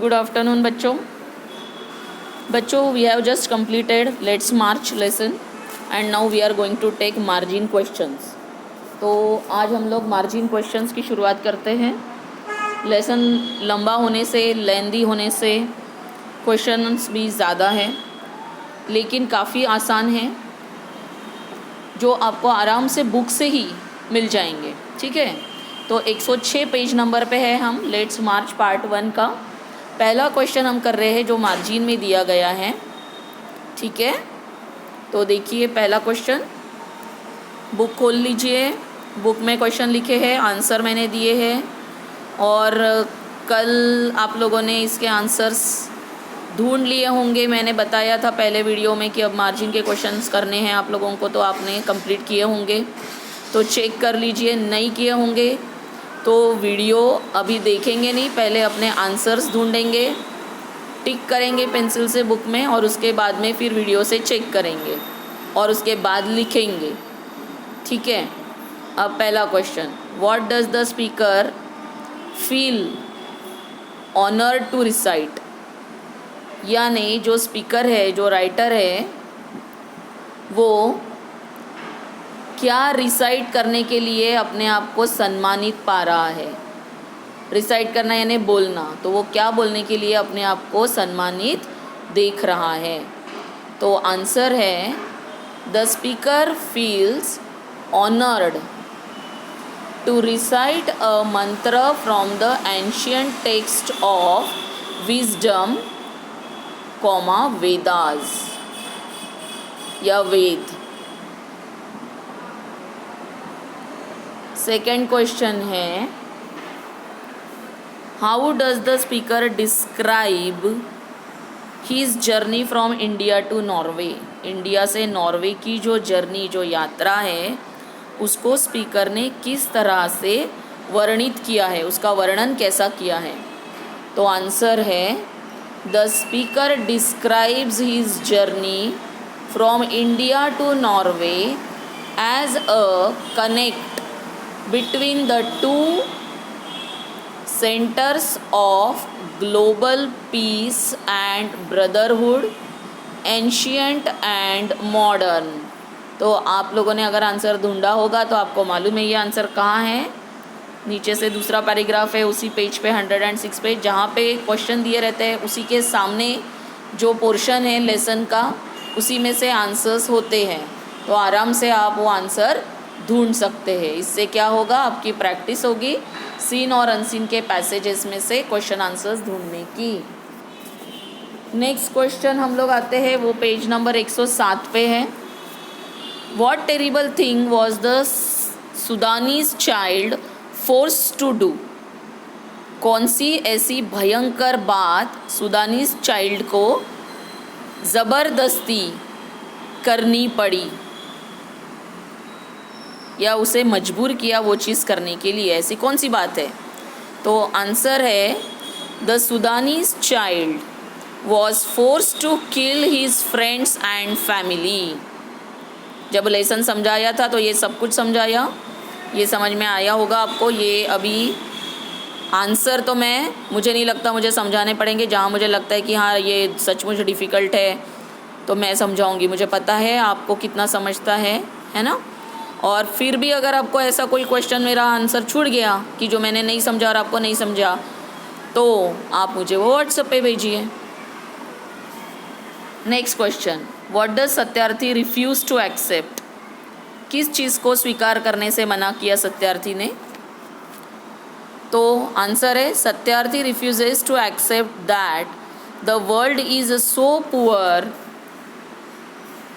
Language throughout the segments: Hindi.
Good afternoon बच्चों. We have just completed Let's March lesson and now we are going to take margin questions. तो आज हम लोग margin questions की शुरुआत करते हैं. लेसन लंबा होने से, लेंदी होने से क्वेश्चंस भी ज़्यादा हैं, लेकिन काफ़ी आसान हैं, जो आपको आराम से बुक से ही मिल जाएंगे. ठीक है, तो 106 पेज नंबर पे है हम लेट्स मार्च पार्ट 1 का पहला क्वेश्चन हम कर रहे हैं जो मार्जिन में दिया गया है. ठीक है, तो देखिए पहला क्वेश्चन, बुक खोल लीजिए. बुक में क्वेश्चन लिखे हैं, आंसर मैंने दिए हैं और कल आप लोगों ने इसके आंसर्स ढूंढ लिए होंगे. मैंने बताया था पहले वीडियो में कि अब मार्जिन के क्वेश्चंस करने हैं आप लोगों को, तो आपने कंप्लीट किए होंगे. तो चेक कर लीजिए, नहीं किए होंगे तो वीडियो अभी देखेंगे नहीं, पहले अपने आंसर्स ढूंढेंगे, टिक करेंगे पेंसिल से बुक में और उसके बाद में फिर वीडियो से चेक करेंगे और उसके बाद लिखेंगे. ठीक है, अब पहला question, what does the speaker feel honoured to recite. यानी जो स्पीकर है, जो राइटर है, वो क्या रिसाइट करने के लिए अपने आप को सम्मानित पा रहा है. रिसाइट करना यानी बोलना, तो वो क्या बोलने के लिए अपने आप को सम्मानित देख रहा है. तो आंसर है the speaker feels honoured to recite a mantra from the ancient text of wisdom Vedas या वेद. सेकेंड क्वेश्चन है, how does the speaker describe his journey from India to Norway. India से नॉर्वे की जो जर्नी, जो यात्रा है, उसको स्पीकर ने किस तरह से वर्णित किया है, उसका वर्णन कैसा किया है. तो आंसर है the speaker describes his journey from India to Norway as a connect between the two centers of global peace and brotherhood, ancient and modern. तो आप लोगों ने अगर आंसर ढूंढा होगा तो आपको मालूम है ये आंसर कहाँ है. नीचे से दूसरा पैराग्राफ है उसी पेज पे 106 पे, जहाँ पे क्वेश्चन दिए रहते हैं उसी के सामने जो पोर्शन है लेसन का, उसी में से आंसर्स होते हैं. तो आराम से आप वो आंसर ढूंढ सकते हैं. इससे क्या होगा, आपकी प्रैक्टिस होगी सीन और अनसीन के पैसेजेस में से क्वेश्चन आंसर्स ढूंढने की. नेक्स्ट क्वेश्चन हम लोग आते हैं, वो पेज नंबर 107 पे है. What terrible thing was the Sudanese child forced to do. कौन सी ऐसी भयंकर बात सुदानीज चाइल्ड को ज़बरदस्ती करनी पड़ी या उसे मजबूर किया वो चीज़ करने के लिए, ऐसी कौन सी बात है. तो आंसर है the Sudanese child was forced to kill his friends and family. जब लेसन समझाया था तो ये सब कुछ समझाया, ये समझ में आया होगा आपको. ये अभी आंसर तो मुझे नहीं लगता मुझे समझाने पड़ेंगे. जहाँ मुझे लगता है कि हाँ ये सचमुच डिफ़िकल्ट है तो मैं समझाऊंगी. मुझे पता है आपको कितना समझता है ना. और फिर भी अगर आपको ऐसा कोई क्वेश्चन मेरा आंसर छूट गया कि जो मैंने नहीं समझा और आपको नहीं समझा, तो आप मुझे वो व्हाट्सएप पे भेजिए. Next question, what does Satyarthi refuse to accept. किस चीज़ को स्वीकार करने से मना किया सत्यार्थी ने. तो आंसर है Satyarthi refuses to accept that the world is so poor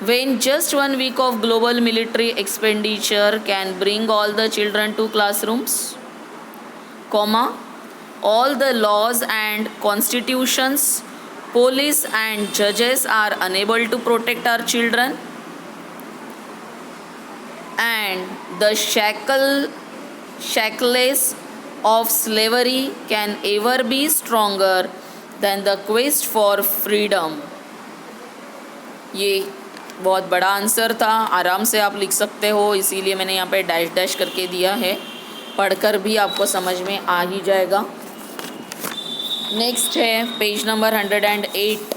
when just 1 week of global military expenditure can bring all the children to classrooms, all the laws and constitutions, police and judges are unable to protect our children, and the shackles of slavery can ever be stronger than the quest for freedom. ये बहुत बड़ा आंसर था, आराम से आप लिख सकते हो, इसीलिए मैंने यहाँ पे डैश डैश करके दिया है. पढ़कर भी आपको समझ में आ ही जाएगा. नेक्स्ट है पेज नंबर 108।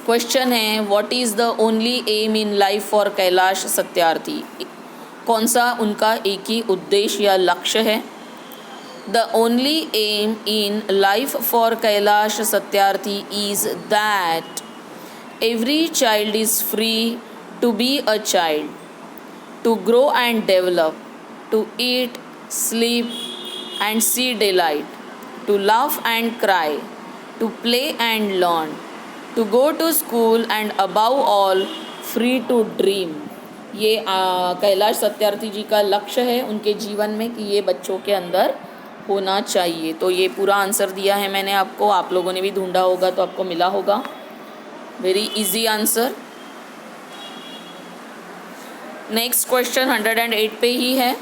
क्वेश्चन है what is the only aim in life for Kailash Satyarthi. कौन सा उनका एक ही उद्देश्य या लक्ष्य है। The only aim in life for Kailash Satyarthi is that every child is free to be a child, to grow and develop, to eat, sleep and see delight, to laugh and cry, to play and learn, to go to school and above all free to dream। ये कैलाश सत्यार्थी जी का लक्ष्य है उनके जीवन में कि ये बच्चों के अंदर होना चाहिए। तो ये पूरा आंसर दिया है मैंने आपको, आप लोगों ने भी ढूंढा होगा तो आपको मिला होगा। Very easy answer. Next question 108 पे ही है।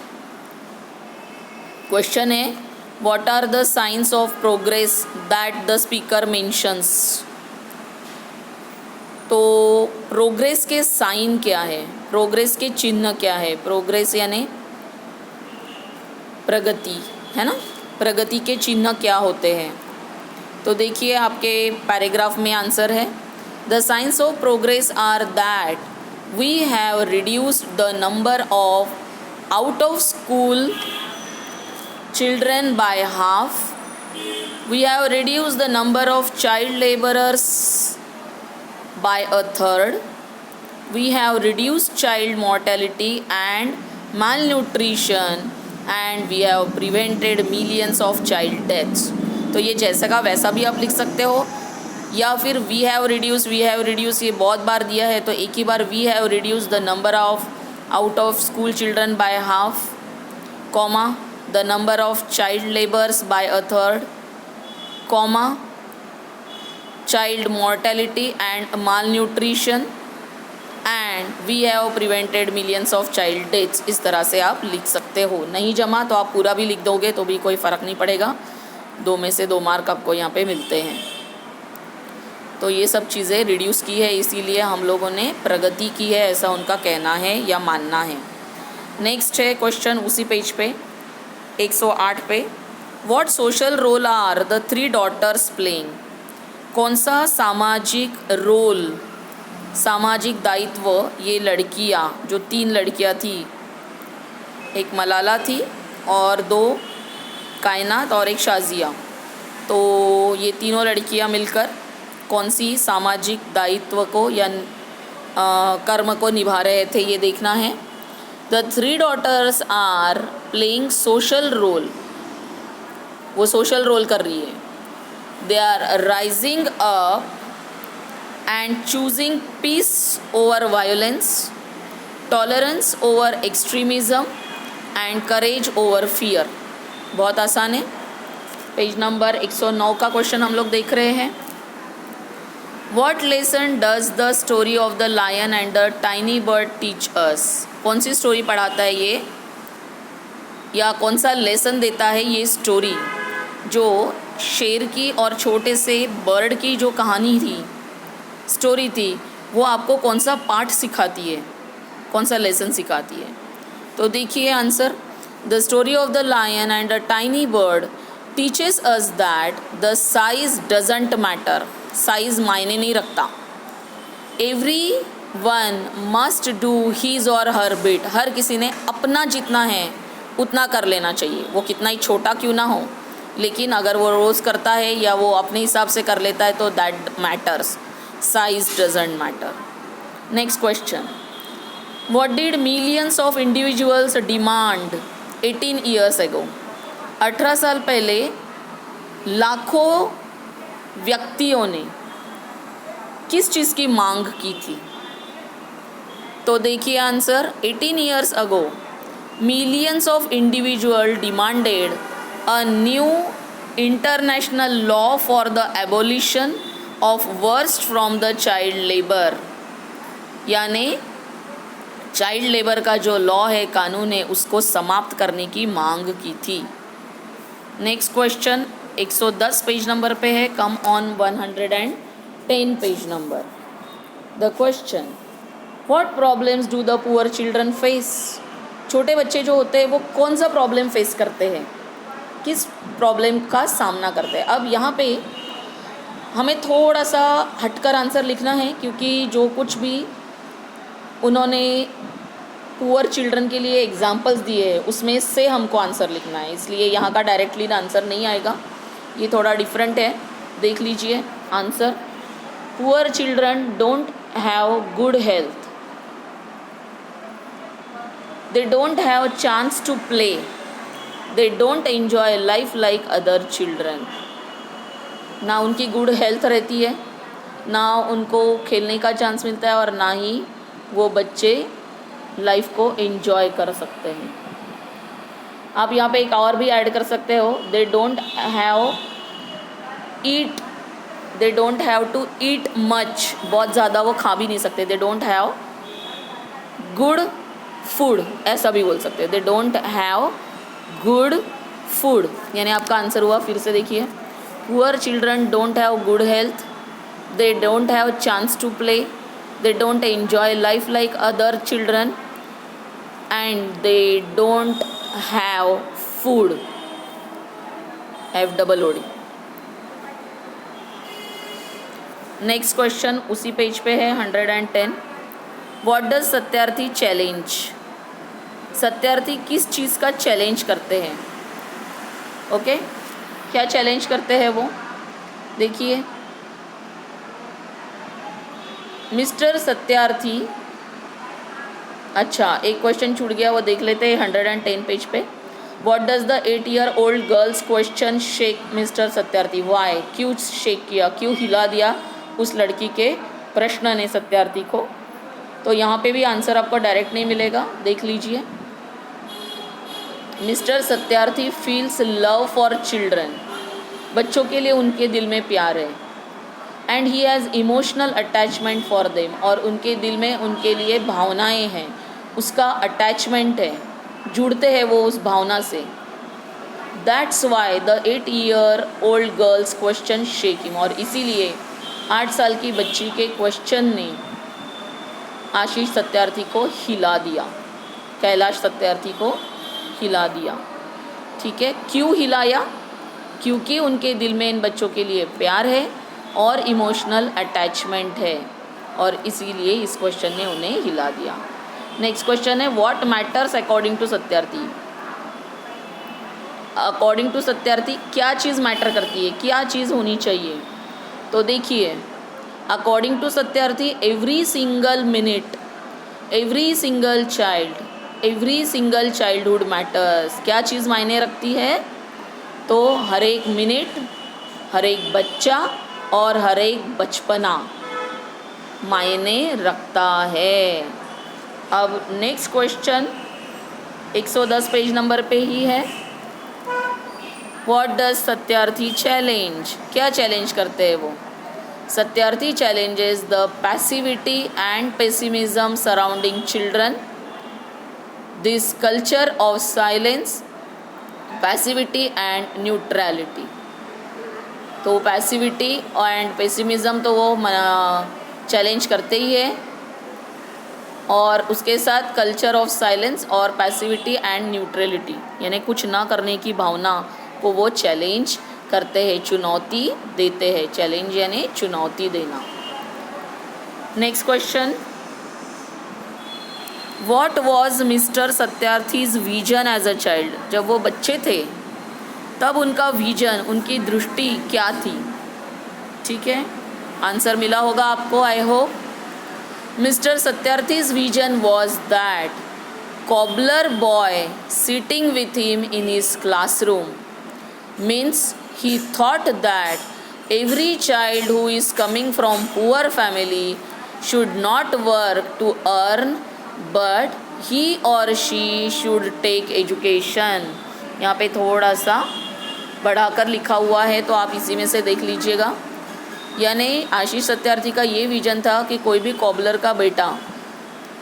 क्वेश्चन है what are the signs of progress that the speaker mentions. तो प्रोग्रेस के साइन क्या है, प्रोग्रेस के चिन्ह क्या है। प्रोग्रेस यानी प्रगति, है ना। प्रगति के चिन्ह क्या होते हैं। तो देखिए आपके पैराग्राफ में आंसर है the signs of progress are that we have reduced the number of out of school children by half, we have reduced the number of child laborers by a third, we have reduced child mortality and malnutrition and we have prevented millions of child deaths। तो ये जैसा का वैसा भी आप लिख सकते हो, या फिर वी हैव रिड्यूस ये बहुत बार दिया है तो एक ही बार we have reduce the number of out of school children by half, comma the number of child labours by a third, comma child mortality and malnutrition and we have prevented millions of child deaths. इस तरह से आप लिख सकते हो। नहीं जमा तो आप पूरा भी लिख दोगे तो भी कोई फ़र्क नहीं पड़ेगा, 2 में से 2 मार्क आपको यहाँ पे मिलते हैं। तो ये सब चीज़ें रिड्यूस की है इसीलिए हम लोगों ने प्रगति की है, ऐसा उनका कहना है या मानना है। नेक्स्ट है क्वेश्चन उसी पेज पे 108 पे what social role are the 3 daughters playing. कौन सा सामाजिक रोल, सामाजिक दायित्व ये लड़कियाँ, जो 3 लड़कियाँ थी, एक मलाला थी और 2 कायनात और एक शाजिया, तो ये तीनों लड़कियाँ मिलकर कौन सी सामाजिक दायित्व को या कर्म को निभा रहे थे ये देखना है। The 3 daughters are playing social role, वो सोशल रोल कर रही है। They are rising up and choosing peace over violence, tolerance over extremism and courage over fear. बहुत आसान है। पेज नंबर 109 का क्वेश्चन हम लोग देख रहे हैं। What lesson does the story of the lion and the tiny bird teach us? कौन सी स्टोरी पढ़ाता है ये, या कौन सा लेसन देता है ये स्टोरी, जो शेर की और छोटे से बर्ड की जो कहानी थी, स्टोरी थी, वो आपको कौन सा पाठ सिखाती है, कौन सा लेसन सिखाती है। तो देखिए answer, the story of the lion and the tiny bird teaches us that the size doesn't matter. Size मायने नहीं रखता। Every one must do his or her bit. हर किसी ने अपना जितना है उतना कर लेना चाहिए, वो कितना ही छोटा क्यों ना हो, लेकिन अगर वो रोज़ करता है या वो अपने हिसाब से कर लेता है तो that matters, size doesn't matter. Next question, what did millions of individuals demand 18 years ago. 18 साल पहले लाखों व्यक्तियों ने किस चीज़ की मांग की थी। तो देखिए answer, 18 years ago millions of individual demanded a new international law for the abolition of worst from the child labour. यानी चाइल्ड लेबर का जो लॉ है, कानून है, उसको समाप्त करने की मांग की थी। नेक्स्ट क्वेश्चन 110 पेज नंबर पे है, come on 110 page number. The question, what problems do the poor children face. छोटे बच्चे जो होते हैं वो कौन सा प्रॉब्लम फेस करते हैं, किस प्रॉब्लम का सामना करते हैं। अब यहाँ पे हमें थोड़ा सा हटकर आंसर लिखना है, क्योंकि जो कुछ भी उन्होंने पुअर चिल्ड्रन के लिए एग्जाम्पल्स दिए हैं उसमें से हमको आंसर लिखना है, इसलिए यहाँ का डायरेक्टली आंसर नहीं आएगा, ये थोड़ा डिफरेंट है। देख लीजिए answer. Poor children don't have good health, they don't have chance to play, they don't enjoy life like other children. ना उनकी गुड हेल्थ रहती है, ना उनको खेलने का चांस मिलता है, और ना ही वो बच्चे लाइफ को एंजॉय कर सकते हैं। आप यहाँ पे एक और भी ऐड कर सकते हो, they don't have to eat much, बहुत ज़्यादा वो खा भी नहीं सकते, they don't have good food, ऐसा भी बोल सकते हैं, they don't have good food. यानी आपका आंसर हुआ, फिर से देखिए, poor children don't have good health, they don't have chance to play, they don't enjoy life like other children, and they don't have food, FOOD। Next question उसी पेज पे है 110। What does Satyarthi challenge, Satyarthi किस चीज़ का चैलेंज करते हैं? ओके, क्या चैलेंज करते हैं वो, देखिए। मिस्टर सत्यार्थी, अच्छा एक क्वेश्चन छूट गया, वो देख लेते हैं 110 पेज पे। What does the 8-year-old girls question shake mister Satyarthi, why, क्यों शेक किया, क्यों हिला दिया उस लड़की के प्रश्न ने सत्यार्थी को? तो यहाँ पे भी आंसर आपको डायरेक्ट नहीं मिलेगा, देख लीजिए। Mister Satyarthi feels love for children, बच्चों के लिए उनके दिल में प्यार है, and he has emotional attachment for them, और उनके दिल में उनके लिए भावनाएं हैं, उसका अटैचमेंट है, जुड़ते हैं वो उस भावना से। That's why the 8-year-old girls question shake him, और इसीलिए 8 साल की बच्ची के क्वेश्चन ने आशीष सत्यार्थी को हिला दिया, कैलाश सत्यार्थी को हिला दिया। ठीक है, क्यों हिलाया? क्योंकि उनके दिल में इन बच्चों के लिए प्यार है और इमोशनल अटैचमेंट है, और इसीलिए इस क्वेश्चन ने उन्हें हिला दिया। नेक्स्ट क्वेश्चन है, what matters according to Satyarthi, according to Satyarthi क्या चीज़ मैटर करती है, क्या चीज़ होनी चाहिए? तो देखिए, according to Satyarthi every single minute, every single child, every single childhood matters, क्या चीज़ मायने रखती है? तो हर एक मिनट, हर एक बच्चा और हर एक बचपना मायने रखता है। अब नेक्स्ट क्वेश्चन 110 पेज नंबर पे ही है। व्हाट डज सत्यार्थी चैलेंज, क्या चैलेंज करते हैं वो? Satyarthi challenges the passivity and pessimism surrounding children, this culture of silence, passivity and neutrality. तो पैसिविटी एंड पेसिमिज्म तो वो चैलेंज करते ही है, और उसके साथ कल्चर ऑफ साइलेंस और पैसिविटी एंड न्यूट्रलिटी, यानी कुछ ना करने की भावना को वो चैलेंज करते हैं, चुनौती देते हैं। चैलेंज यानी चुनौती देना। Next question, what was mister Satyarthi's vision as a child, जब वो बच्चे थे तब उनका विजन, उनकी दृष्टि क्या थी? ठीक है, आंसर मिला होगा आपको, I hope. Mister Satyarthi's vision was that cobbler boy sitting with him in his classroom, means he thought that every child who is coming from poor family should not work to earn, but he or she should take education। यहाँ पे थोड़ा सा बढ़ाकर लिखा हुआ है, तो आप इसी में से देख लीजिएगा। यानी आशीष सत्यार्थी का ये विजन था कि कोई भी कॉबलर का बेटा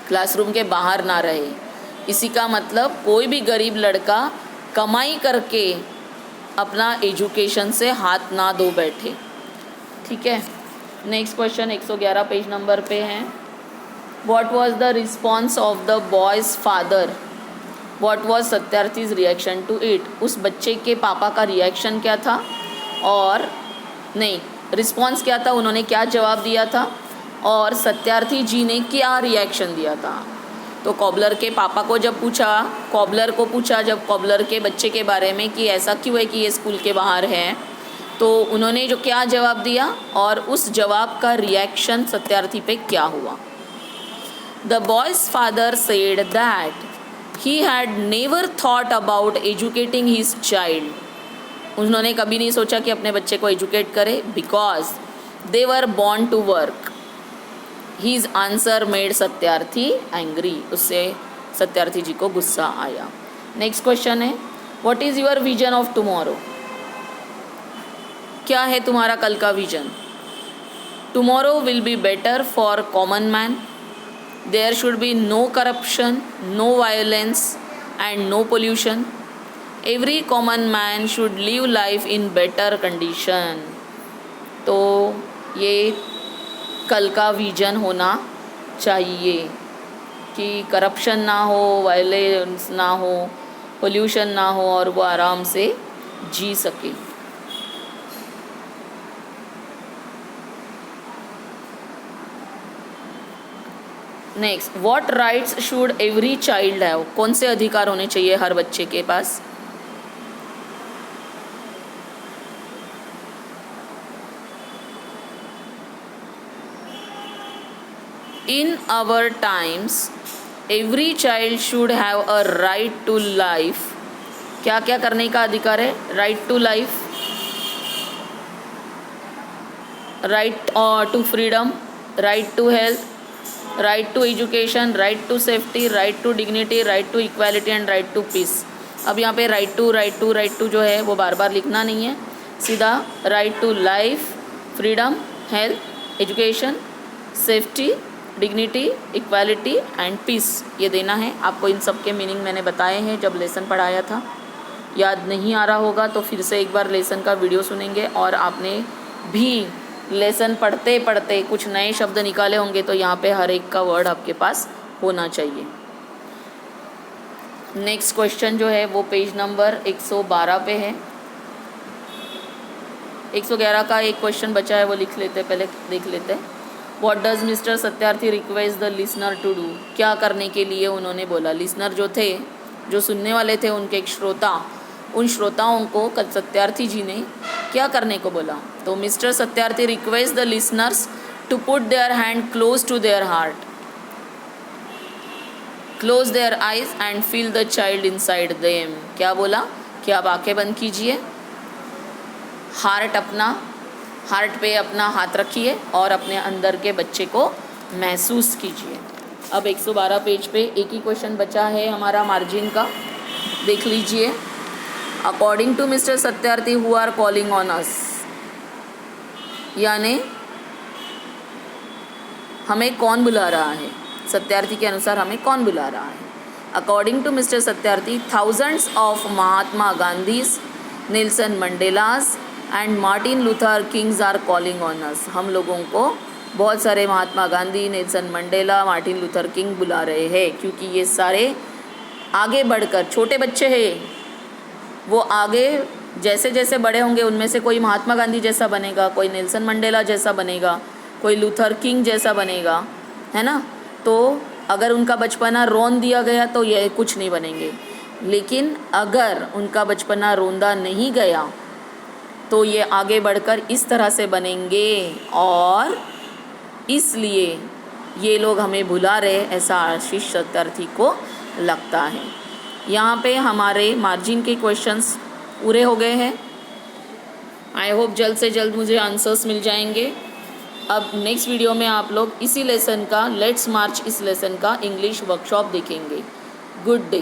क्लासरूम के बाहर ना रहे। इसी का मतलब कोई भी गरीब लड़का कमाई करके अपना एजुकेशन से हाथ ना धो बैठे। ठीक है, नेक्स्ट क्वेश्चन 111 पेज नंबर पे है। What was the response of the boy's father, what was Satyarthi's reaction to it, उस बच्चे के पापा का रिएक्शन क्या था? और नहीं, रिस्पॉन्स क्या था, उन्होंने क्या जवाब दिया था और सत्यार्थी जी ने क्या रिएक्शन दिया था। तो कॉबलर के पापा को जब पूछा, कॉबलर को पूछा जब कॉबलर के बच्चे के बारे में कि ऐसा क्यों है कि ये स्कूल के बाहर है, तो उन्होंने जो क्या जवाब दिया और उस जवाब का रिएक्शन सत्यार्थी पे क्या हुआ। The boy's father said that he had never thought about educating his child. उन्होंने कभी नहीं सोचा कि अपने बच्चे को एजुकेट करे, because they were born to work. His answer made Satyarthi angry. उससे सत्यार्थी जी को गुस्सा आया। नेक्स्ट क्वेश्चन है, what is your vision of tomorrow. क्या है तुम्हारा कल का vision. Tomorrow will be better for common man. There should be no corruption, no violence and no pollution. Every common man should live life in better condition. तो ये कल का विजन होना चाहिए कि करप्शन ना हो, वायलेंस ना हो, पोल्यूशन ना हो और वो आराम से जी सके। Next, what rights should every child have. कौन से अधिकार होने चाहिए हर बच्चे के पास। In our times, every child should have a right to life. क्या क्या करने का अधिकार है। right to life, right to freedom, right to health, right to education, right to safety, right to dignity, right to equality and right to peace. अब यहाँ पे right to जो है वो बार बार लिखना नहीं है, सीधा right to life, freedom, health, education, safety, dignity, equality and peace ये देना है। आपको इन सब के मीनिंग मैंने बताए हैं जब लेसन पढ़ाया था। याद नहीं आ रहा होगा तो फिर से एक बार लेसन का वीडियो सुनेंगे और आपने भी लेसन पढ़ते पढ़ते कुछ नए शब्द निकाले होंगे तो यहाँ पे हर एक का वर्ड आपके पास होना चाहिए। नेक्स्ट क्वेश्चन जो है वो पेज नंबर 112 पे है। 111 का एक क्वेश्चन बचा है, वो लिख लेते, पहले देख लेते हैं। What does mister Satyarthi request the listener to do. क्या करने के लिए उन्होंने बोला। लिसनर जो थे, जो सुनने वाले थे, उनके एक श्रोता, उन श्रोताओं को सत्यार्थी जी ने क्या करने को बोला। तो mister Satyarthi request the listeners to put their hand close to their heart, close their eyes and feel the child inside them. क्या बोला कि आप आंखें बंद कीजिए, हार्ट पे अपना हाथ रखिए और अपने अंदर के बच्चे को महसूस कीजिए। अब 112 पेज पे एक ही क्वेश्चन बचा है हमारा मार्जिन का, देख लीजिए। According to mister Satyarthi who are calling on us, यानी हमें कौन बुला रहा है। सत्यार्थी के अनुसार हमें कौन बुला रहा है। According to mister Satyarthi, thousands of Mahatma Gandhis, Nelson Mandelas and Martin Luther Kings are calling on us. हम लोगों को बहुत सारे Mahatma Gandhi, Nelson Mandela, Martin Luther King बुला रहे हैं, क्योंकि ये सारे आगे बढ़कर, छोटे बच्चे हैं, वो आगे जैसे जैसे बड़े होंगे उनमें से कोई महात्मा गांधी जैसा बनेगा, कोई नेल्सन मंडेला जैसा बनेगा, कोई लूथर किंग जैसा बनेगा, है ना। तो अगर उनका बचपना रोन दिया गया तो ये कुछ नहीं बनेंगे, लेकिन अगर उनका बचपना रोंदा नहीं गया तो ये आगे बढ़कर इस तरह से बनेंगे, और इसलिए ये लोग हमें भुला रहे, ऐसा आशीष सत्यार्थी को लगता है। यहाँ पे हमारे मार्जिन के क्वेश्चंस पूरे हो गए हैं। आई होप जल्द से जल्द मुझे आंसर्स मिल जाएंगे। अब नेक्स्ट वीडियो में आप लोग इसी लेसन का, लेट्स मार्च, इस लेसन का इंग्लिश वर्कशॉप देखेंगे। Good day.